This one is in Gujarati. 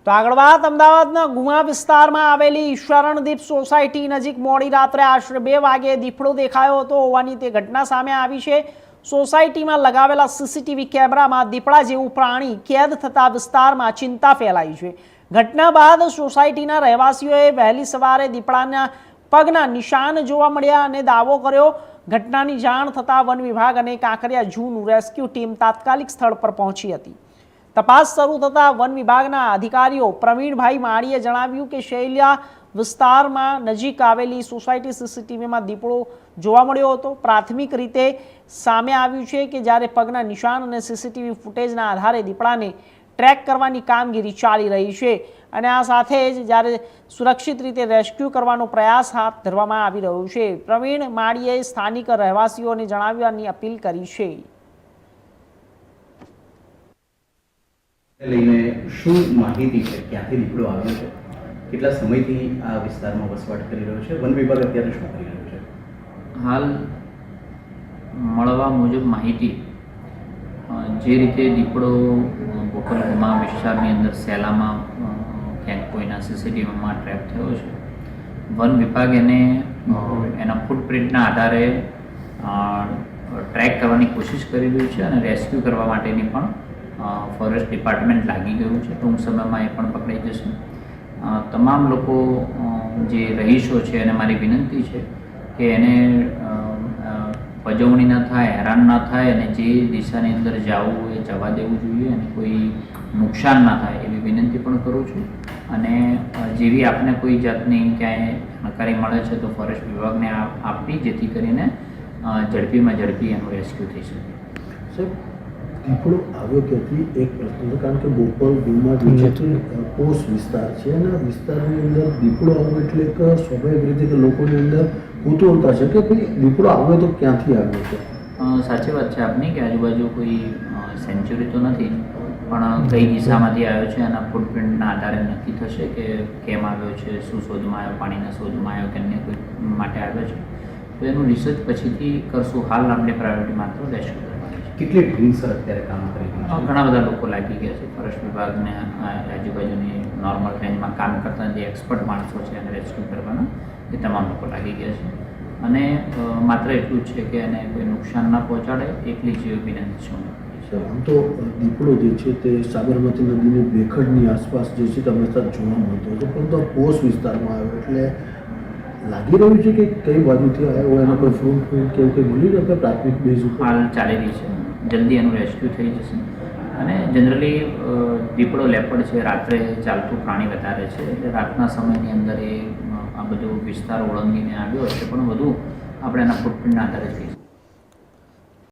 તો આગળ વાત અમદાવાદના ગુમા વિસ્તારમાં આવેલી શરણદીપ સોસાયટી નજીક મોડી રાત્રે આશરે 2 વાગે દીપડો દેખાયો હતો હોવાની તે ઘટના સામે આવી છે। સોસાયટીમાં લગાવેલા સીસીટીવી કેમેરામાં દીપડા જેવું પ્રાણી કેદ થતા વિસ્તારમાં ચિંતા ફેલાઈ છે। ઘટના બાદ સોસાયટીના રહેવાસીઓએ વહેલી સવારે દીપડાના પગના નિશાન જોવા મળ્યા અને દાવો કર્યો। ઘટનાની જાણ થતાં વન વિભાગ અને કાંકરિયા ઝૂનું રેસ્ક્યુ ટીમ તાત્કાલિક સ્થળ પર પહોંચી હતી। તપાસ શરૂ થતાં વન વિભાગના અધિકારીઓ પ્રવીણભાઈ માળીએ જણાવ્યું કે શૈલિયા વિસ્તારમાં નજીક આવેલી સોસાયટી સીસીટીવીમાં દીપડો જોવા મળ્યો હતો। પ્રાથમિક રીતે સામે આવ્યું છે કે જ્યારે પગના નિશાન અને સીસીટીવી ફૂટેજના આધારે દીપડાને ટ્રેક કરવાની કામગીરી ચાલી રહી છે અને આ સાથે જ જ્યારે સુરક્ષિત રીતે રેસ્ક્યુ કરવાનો પ્રયાસ હાથ ધરવામાં આવી રહ્યો છે। પ્રવીણ માળીએ સ્થાનિક રહેવાસીઓને જણાવવાની અપીલ કરી છે। લઈને શું માહિતી છે, ક્યાંથી દીપડો આવ્યો છે, કેટલા સમયથી આ વિસ્તારમાં વસવાટ કરી રહ્યો છે, વન વિભાગ અત્યારે શું કરી રહ્યું છે? હાલ મળવા મુજબ માહિતી જે રીતે દીપડો ગોકુલગુમા વિસ્તારની અંદર સેલામાં ક્યાંક કોઈના સીસીટીવીમાં ટ્રેપ થયો છે, વન વિભાગ એના ફૂટપ્રિન્ટના આધારે ટ્રેક કરવાની કોશિશ કરી રહ્યું છે અને રેસ્ક્યુ કરવા માટેની પણ ફોરેસ્ટ ડિપાર્ટમેન્ટ લાગી ગયું છે। ટૂંક સમયમાં એ પણ પકડાઈ જશે। તમામ લોકો જે રહીશો છે એને મારી વિનંતી છે કે એને પજવણી ન થાય, હેરાન ન થાય અને જે દિશાની અંદર જવું એ જવા દેવું જોઈએ અને કોઈ નુકસાન ના થાય એવી વિનંતી પણ કરું છું। અને જેવી આપને કોઈ જાતની ક્યાંય જાણકારી મળે છે તો ફોરેસ્ટ વિભાગને આપવી, જેથી કરીને ઝડપીમાં ઝડપી એનું રેસ્ક્યુ થઈ શકે। દીપડો આવ્યો ક્યાંથી એક પ્રશ્ન, કારણ કે બોપલ ગુમા જે છે પોસ્ટ વિસ્તાર છે અને આ વિસ્તારની અંદર દીપડો આવ્યો એટલે એક સ્વાભાવિક રીતે કે લોકોની અંદર કુતૂહલતા છે કે ભાઈ દીપડો આવ્યો તો ક્યાંથી આવ્યો છે? સાચી વાત છે આપની કે આજુબાજુ કોઈ સેન્ચુરી તો નથી, પણ કઈ દિશામાંથી આવ્યો છે એના ફૂટપ્રિન્ટના આધારે નક્કી થશે કે કેમ આવ્યો છે, શું શોધમાં આવ્યો, પાણીના શોધમાં આવ્યો કે અન્ય કોઈ માટે આવ્યો છે, તો એનું રિસર્ચ પછીથી કરશું। હાલ આપણી પ્રાયોરિટી માત્ર રેસ્ક્યુ કરવાની છે। કેટલી ટીમ સર અત્યારે કામ કરી રહી છે? ઘણા બધા લોકો લાગી ગયા છે। ફોરેસ્ટ વિભાગને આજુબાજુની નોર્મલ રેન્જમાં કામ કરતા જે એક્સપર્ટ માણસો છે એને રેસ્ક્યુ કરવાના એ તમામ લોકો લાગી ગયા છે અને માત્ર એટલું જ છે કે એને કોઈ નુકસાન ના પહોંચાડે એટલી જ વિનંતી છે। આમ તો દીપડો જે છે તે સાબરમતી નદીની ભેખડની આસપાસ જે છે તે હંમેશા જોવા મળતો હતો, પરંતુ પોસ્ટ વિસ્તારમાં આવ્યો એટલે લાગી રહ્યું છે કે કઈ બાજુથી આવ્યો એનો કોઈ ફ્રૂટ કે એવું કંઈ મળી રહ્યું? પ્રાથમિક બેઝ ઉપર હાલ ચાલી રહી છે, જલ્દી એનું રેસ્ક્યુ થઈ જશે। અને જનરલી દીપડો લેપડ છે, રાત્રે ચાલતું પ્રાણી વધારે છે એટલે રાતના સમયની અંદર એ આ બધો વિસ્તાર ઓળંગીને આવ્યો હશે, પણ વધુ આપણે એના ફૂટપ્રિન્ટના આધારે થઈ